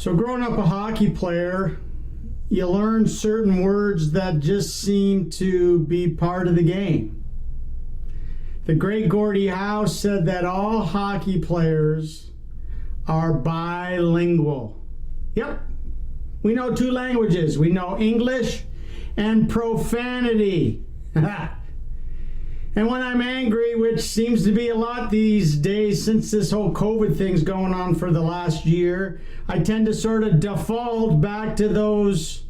So growing up a hockey player, you learn certain words that just seem to be part of the game. The great Gordie Howe said that all hockey players are bilingual. Yep, we know two languages. We know English and profanity. And when I'm angry, which seems to be a lot these days since this whole COVID thing's going on for the last year, I tend to sort of default back to those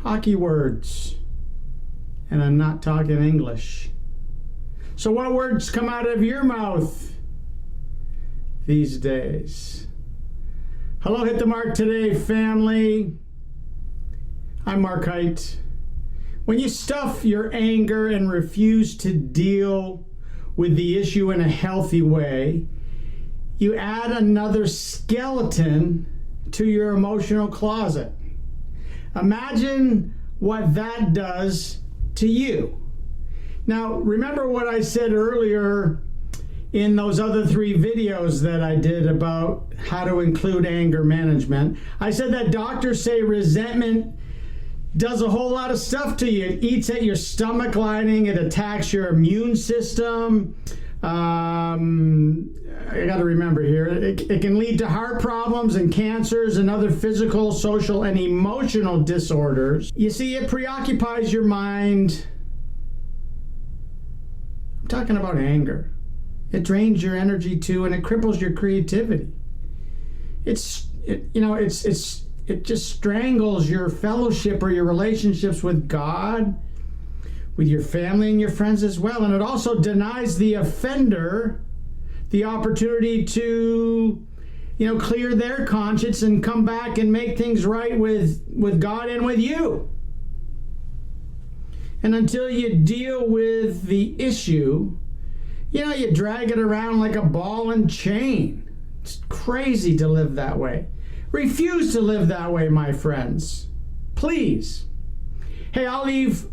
hockey words. And I'm not talking English. So what words come out of your mouth these days? Hello, Hit the Mark Today, family. I'm Mark Heidt. When you stuff your anger and refuse to deal with the issue in a healthy way, you add another skeleton to your emotional closet. Imagine what that does to you. Now, remember what I said earlier in those other 3 videos that I did about how to include anger management. I said that doctors say resentment does a whole lot of stuff to you. It eats at your stomach lining. It attacks your immune system. I got to remember here. It can lead to heart problems and cancers and other physical, social, and emotional disorders. You see, it preoccupies your mind. I'm talking about anger. It drains your energy too, and it cripples your creativity. It just strangles your fellowship or your relationships with God, with your family and your friends as well. And it also denies the offender the opportunity to, clear their conscience and come back and make things right with God and with you. And until you deal with the issue, you drag it around like a ball and chain. It's crazy to live that way. Refuse to live that way, my friends. Please. Hey, I'll leave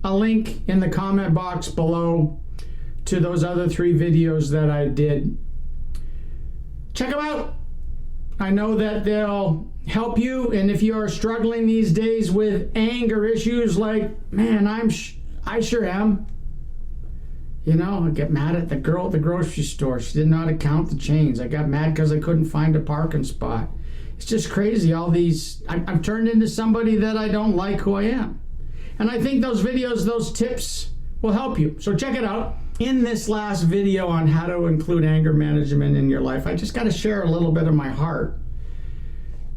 a link in the comment box below to those other 3 videos that I did. Check them out. I know that they'll help you. And if you are struggling these days with anger issues like, man, I sure am. I get mad at the girl at the grocery store. She didn't know how to count the change. I got mad because I couldn't find a parking spot. It's just crazy, all these. I've turned into somebody that I don't like who I am. And I think those videos, those tips will help you. So check it out. In this last video on how to include anger management in your life, I just got to share a little bit of my heart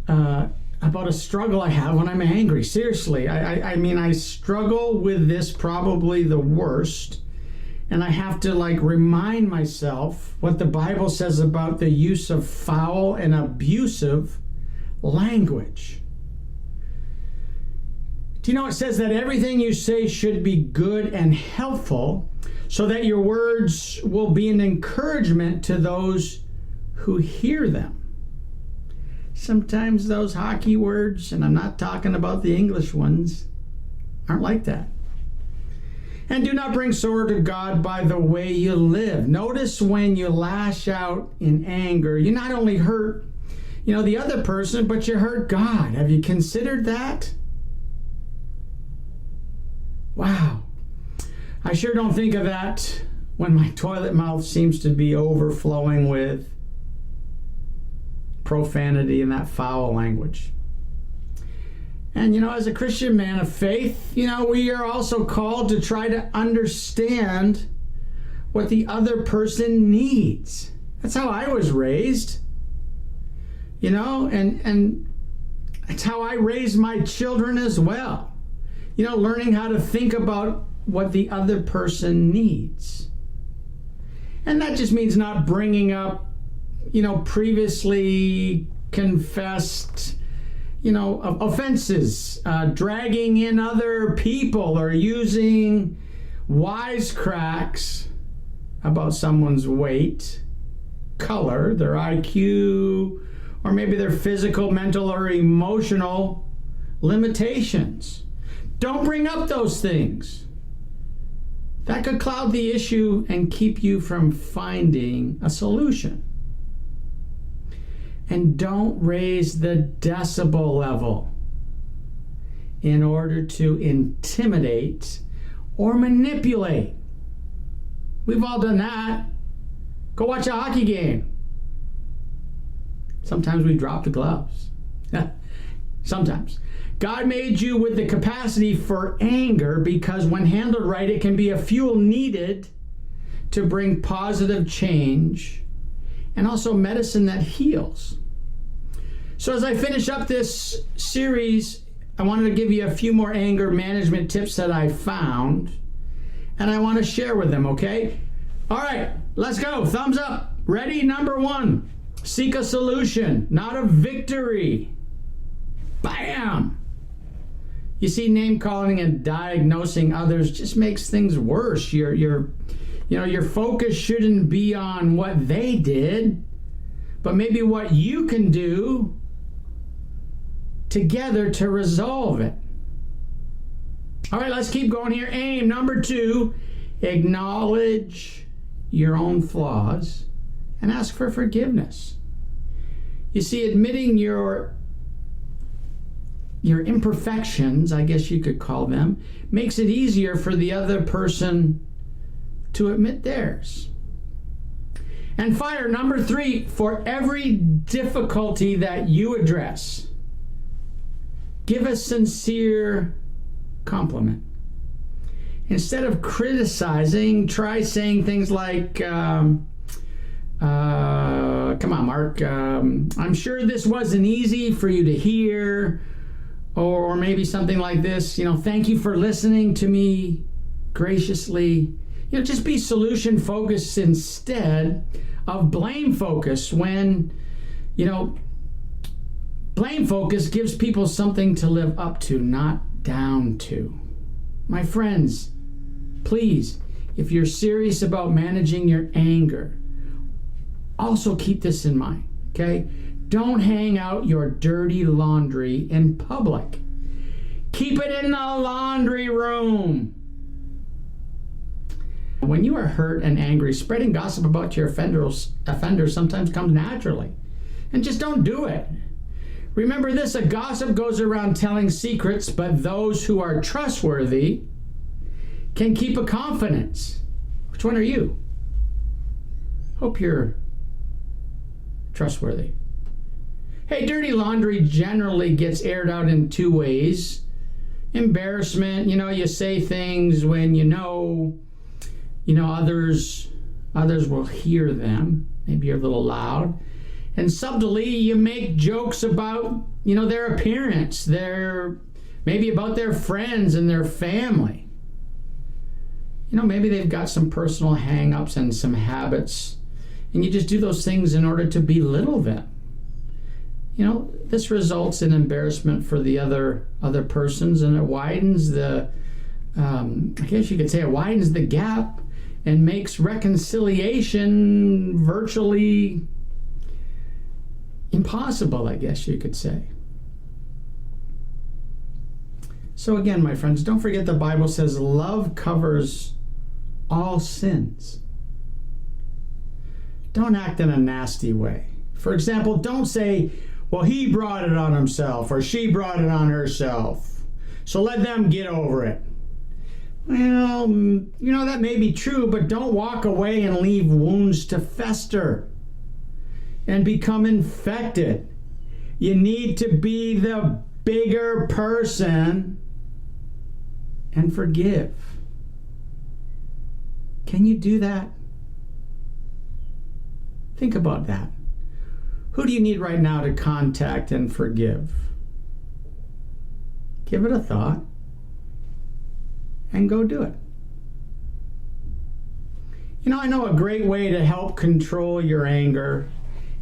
about a struggle I have when I'm angry. Seriously, I struggle with this probably the worst. And I have to remind myself what the Bible says about the use of foul and abusive language. Do you know it says that everything you say should be good and helpful so that your words will be an encouragement to those who hear them? Sometimes those hockey words, and I'm not talking about the English ones, aren't like that. And do not bring sorrow to God by the way you live. Notice when you lash out in anger, you not only hurt, the other person, but you hurt God. Have you considered that? Wow. I sure don't think of that when my toilet mouth seems to be overflowing with profanity and that foul language. And, as a Christian man of faith, we are also called to try to understand what the other person needs. That's how I was raised, and it's how I raised my children as well. Learning how to think about what the other person needs. And that just means not bringing up, previously confessed offenses, dragging in other people, or using wisecracks about someone's weight, color, their IQ, or maybe their physical, mental, or emotional limitations. Don't bring up those things. That could cloud the issue and keep you from finding a solution. And don't raise the decibel level in order to intimidate or manipulate. We've all done that. Go watch a hockey game. Sometimes we drop the gloves. Sometimes. God made you with the capacity for anger because when handled right, it can be a fuel needed to bring positive change and also medicine that heals. So as I finish up this series, I wanted to give you a few more anger management tips that I found, and I want to share with them, okay? All right, let's go. Thumbs up. Ready? Number 1, seek a solution, not a victory. Bam! You see, name calling and diagnosing others just makes things worse. Your focus shouldn't be on what they did, but maybe what you can do together to resolve it. All right, let's keep going here. Aim number 2, acknowledge your own flaws and ask for forgiveness. You see, admitting your imperfections, I guess you could call them, makes it easier for the other person to admit theirs. And fire, number 3, for every difficulty that you address, give a sincere compliment. Instead of criticizing, try saying things like, come on, Mark, I'm sure this wasn't easy for you to hear. Or maybe something like this, thank you for listening to me graciously. Just be solution focused instead of blame focused when, blame focus gives people something to live up to, not down to. My friends, please, if you're serious about managing your anger, also keep this in mind, okay? Don't hang out your dirty laundry in public. Keep it in the laundry room. When you are hurt and angry, spreading gossip about your offenders sometimes comes naturally. And just don't do it. Remember this, a gossip goes around telling secrets, but those who are trustworthy can keep a confidence. Which one are you? Hope you're trustworthy. Hey, dirty laundry generally gets aired out in 2 ways. Embarrassment, you say things when others will hear them. Maybe you're a little loud. And subtly, you make jokes about, their appearance, maybe about their friends and their family. Maybe they've got some personal hang-ups and some habits, and you just do those things in order to belittle them. This results in embarrassment for the other persons, and it widens I guess you could say it widens the gap and makes reconciliation virtually impossible, I guess you could say. So again, my friends, don't forget the Bible says love covers all sins. Don't act in a nasty way. For example, don't say, well, he brought it on himself or she brought it on herself, so let them get over it. Well, that may be true, but don't walk away and leave wounds to fester and become infected. You need to be the bigger person and forgive. Can you do that? Think about that. Who do you need right now to contact and forgive? Give it a thought and go do it. I know a great way to help control your anger,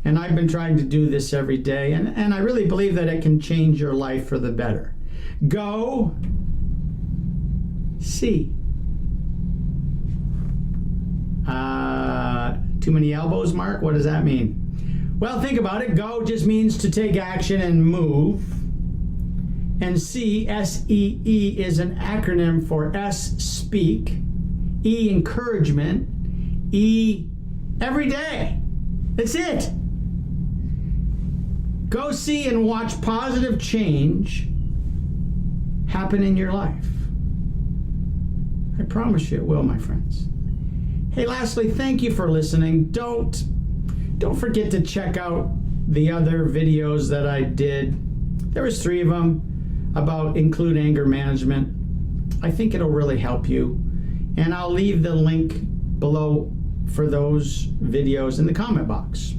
and I've been trying to do this every day, and I really believe that it can change your life for the better. Go see. Too many elbows, Mark? What does that mean? Well, think about it. Go just means to take action and move. And C, S-E-E, is an acronym for S, speak, E, encouragement, E, every day. That's it. Go see and watch positive change happen in your life. I promise you it will, my friends. Hey, lastly, thank you for listening. Don't forget to check out the other videos that I did. There was 3 of them about include anger management. I think it'll really help you. And I'll leave the link below for those videos in the comment box.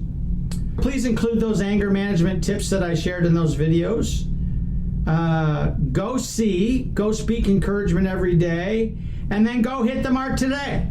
Please include those anger management tips that I shared in those videos. Go speak encouragement every day, and then go hit the mark today.